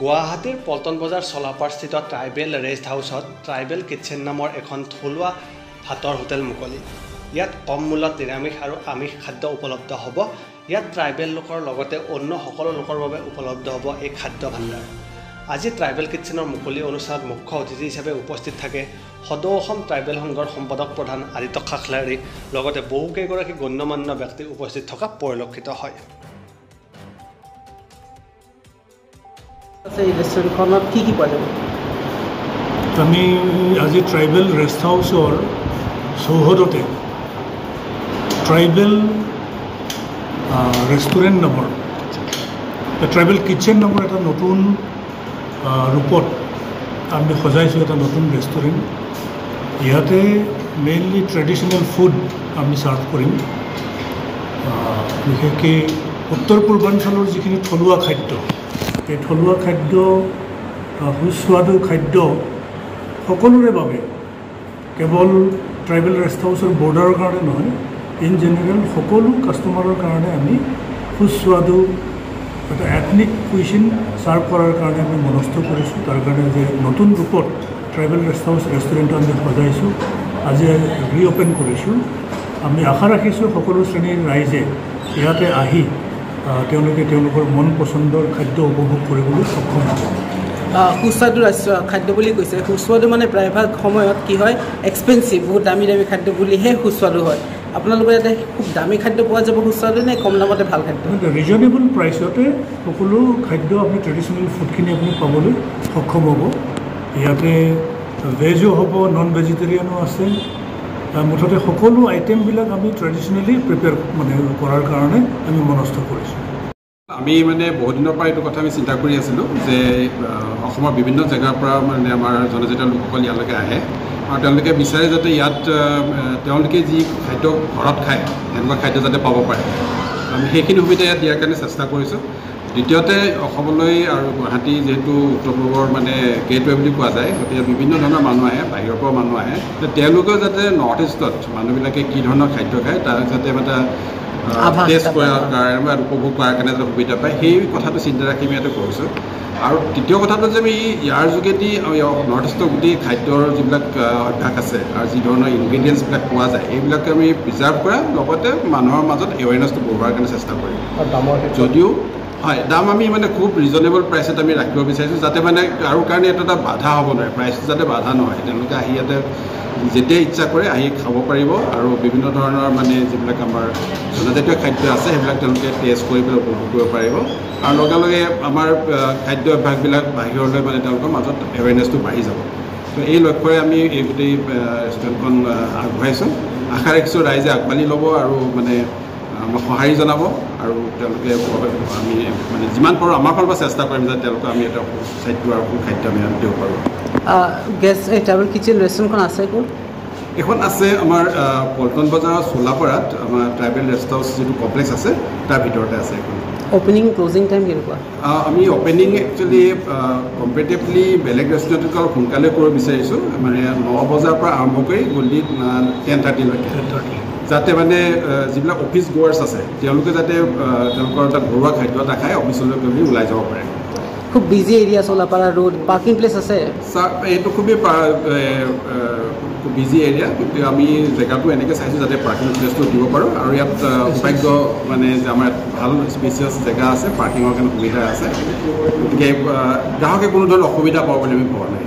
গুৱাহাটীৰ পল্টন বজাৰ চলাপাৰস্থিত tribal rest হাউচত ট্ৰাইবেল কিটচেন নামৰ এখন থলুৱা ভাতৰ হোটেল মুকলি। ইয়াত কম মূল্যত নিৰামিষ আৰু আমিষ খাদ্য উপলব্ধ হ'ব। ইয়াত ট্ৰাইবেল লোকৰ লগতে অন্য সকলো লোকৰ বাবে উপলব্ধ হ'ব এই খাদ্য ভাণ্ডাৰ। আজি ট্ৰাইবেল কিটচেনৰ মুকলি অনুষ্ঠানত মুখ্য অতিথি হিচাপে উপস্থিত থাকে সদৌ অসম ট্ৰাইবেল সংঘৰ সম্পাদক প্ৰধান আদিত্য খাখলাৰী, লগতে বহুকেইগৰাকী গণ্যমান্য ব্যক্তি উপস্থিত থকা পৰিলক্ষিত হয়। এই ৰেষ্টুৰেণ্টখনত কি পোৱা যাব? আমি আজি ট্ৰাইবেল ৰেষ্ট হাউচৰ চৌহদতে ট্ৰাইবেল ৰেষ্টুৰেণ্ট নামৰ ট্ৰাইবেল কিটচেন নামৰ এটা নতুন ৰূপত আমি সজাইছোঁ এটা নতুন ৰেষ্টুৰেণ্ট। ইয়াতে মেইনলি ট্ৰেডিশ্যনেল ফুড আমি ছাৰ্ভ কৰিম। বিশেষকৈ উত্তৰ পূৰ্বাঞ্চলৰ যিখিনি থলুৱা খাদ্য, এই থলুৱা খাদ্য সুস্বাদু খাদ্য সকলোৰে বাবে, কেৱল ট্ৰাইবেল ৰেষ্ট হাউচৰ বৰ্ডাৰৰ কাৰণে নহয়, ইন জেনেৰেল সকলো কাষ্টমাৰৰ কাৰণে আমি সুস্বাদু এটা এথনিক কুইজিন ছাৰ্ভ কৰাৰ কাৰণে আমি মনস্থ কৰিছোঁ। তাৰ কাৰণে যে নতুন ৰূপত ট্ৰাইবেল ৰেষ্ট হাউচ ৰেষ্টুৰেণ্টটো আমি সজাইছোঁ, আজি ৰিঅ'পেন কৰিছোঁ। আমি আশা ৰাখিছোঁ সকলো শ্ৰেণীৰ ৰাইজে ইয়াতে আহি তেওঁলোকে তেওঁলোকৰ মন পচন্দৰ খাদ্য উপভোগ কৰিবলৈ সক্ষম হ'ব। সুস্বাদু খাদ্য বুলি কৈছে। সুস্বাদু মানে প্ৰায়ভাগ সময়ত কি হয়, এক্সপেঞ্চিভ, বহুত দামী দামী খাদ্য বুলিহে সুস্বাদু হয়। আপোনালোকৰ ইয়াতে খুব দামী খাদ্য পোৱা যাব সুস্বাদু নে কম দামতে ভাল খাদ্য? ৰিজনেবল প্ৰাইচতে সকলো খাদ্য আপুনি ট্ৰেডিশ্যনেল ফুডখিনি আপুনি পাবলৈ সক্ষম হ'ব। ইয়াতে ভেজো হ'ব, নন ভেজিটেৰিয়ানো আছে। মুঠতে সকলো আইটেমবিলাক আমি ট্ৰেডিশ্যনেলি প্ৰিপেয়াৰ কৰাৰ কাৰণে আমি মনস্থ কৰিছোঁ। আমি বহুত দিনৰ পৰা এইটো কথা আমি চিন্তা কৰি আছিলোঁ যে অসমৰ বিভিন্ন জেগাৰ পৰা আমাৰ জনজাতীয় লোকসকল ইয়ালৈকে আহে আৰু তেওঁলোকে বিচাৰে যাতে ইয়াত তেওঁলোকে যি খাদ্য ঘৰত খায় তেনেকুৱা খাদ্য যাতে পাব পাৰে। আমি সেইখিনি সুবিধা ইয়াত দিয়াৰ কাৰণে চেষ্টা কৰিছোঁ। দ্বিতীয়তে অসমলৈ আৰু গুৱাহাটী যিহেতু উত্তৰ পূৰ্বৰ গেটৱে বুলি কোৱা যায়, গতিকে বিভিন্ন ধৰণৰ মানুহ আহে, বাহিৰৰ পৰা মানুহ আহে। তেওঁলোকেও যাতে নৰ্থ ইষ্টত মানুহবিলাকে কি ধৰণৰ খাদ্য খায় তাৰ যাতে টেষ্ট কৰাৰ কাৰণে বা উপভোগ কৰাৰ কাৰণে যাতে সুবিধা পায়, সেই কথাটো চিন্তা ৰাখি আমি ইয়াতে কৰিছোঁ। আৰু তৃতীয় কথাটো যে আমি ইয়াৰ যোগেদি নৰ্থ ইষ্টৰ গোটেই খাদ্যৰ যিবিলাক অভ্যাস আছে আৰু যি ধৰণৰ ইনগ্ৰিডিয়েণ্টছবিলাক পোৱা যায় এইবিলাকে আমি প্ৰিজাৰ্ভ কৰা, লগতে মানুহৰ মাজত এৱেৰনেছটো বঢ়োৱাৰ কাৰণে চেষ্টা কৰিম। যদিও হয়, দাম আমি খুব ৰিজনেবল প্ৰাইচত আমি ৰাখিব বিচাৰিছোঁ, যাতে কাৰো কাৰণে এটা বাধা হ'ব নোৱাৰে, প্ৰাইচটো যাতে বাধা নহয়। তেওঁলোকে আহি ইয়াতে যেতিয়াই ইচ্ছা কৰে আহি খাব পাৰিব আৰু বিভিন্ন ধৰণৰ যিবিলাক আমাৰ জনজাতীয় খাদ্য আছে সেইবিলাক তেওঁলোকে টেষ্ট কৰি পেলাই উপভোগ কৰিব পাৰিব। আৰু লগে লগে আমাৰ খাদ্য অভ্যাসবিলাক বাহিৰলৈ তেওঁলোকৰ মাজত এৱেৰনেছটো বাঢ়ি যাব। তো এই লক্ষ্যৰে আমি এই গোটেই ৰেষ্টুৰেণ্টখন আগবঢ়াইছোঁ। আশা ৰাখিছোঁ ৰাইজে আগবাঢ়ি ল'ব আৰু আমাক সঁহাৰি জনাব আৰু তেওঁলোকে আমি যিমান পাৰোঁ আমাৰ ফালৰ পৰা চেষ্টা কৰিম যাতে তেওঁলোকে আমি এটা সুস্বাদু আৰু সুখাদ্য আমি দিব পাৰোঁ। গেছ ট্ৰাইবেল কিটচেন ৰেষ্টুৰেণ্টখন আছে ক'ত? এখন আছে আমাৰ পল্টন বজাৰৰ চোলাপাৰাত আমাৰ ট্ৰাইবেল ৰেষ্ট হাউচ যিটো কমপ্লেক্স আছে তাৰ ভিতৰতে আছে এখন। অ'পেনিং ক্ল'জিং টাইম কেনেকুৱা? আমি অ'পেনিং একচুৱেলি কম্পেৰেটিভলি বেলেগ ৰেষ্টুৰেণ্টতকৈ অলপ সোনকালে কৰিব বিচাৰিছোঁ। 9 বজাৰ পৰা আৰম্ভ কৰি গধূলি 10:30লৈকে, যাতে যিবিলাক অফিচ গোৱাৰ্ছ আছে তেওঁলোকে যাতে তেওঁলোকৰ এটা ঘৰুৱা খাদ্য এটা খাই অফিচলৈ গৈ ওলাই যাব পাৰে। খুব busy area Solapara road, parking place আছে? এইটো খুবেই বিজি এৰিয়া, কিন্তু আমি জেগাটো এনেকৈ চাইছোঁ যাতে পাৰ্কিং প্লেচটো দিব পাৰোঁ। আৰু ইয়াত সৌভাগ্য যে আমাৰ ভাল স্পেচিয়াছ জেগা আছে, পাৰ্কিঙৰ কাৰণে সুবিধা আছে। গতিকে গ্ৰাহকে কোনো ধৰণৰ অসুবিধা পাব বুলি আমি ভবা নাই।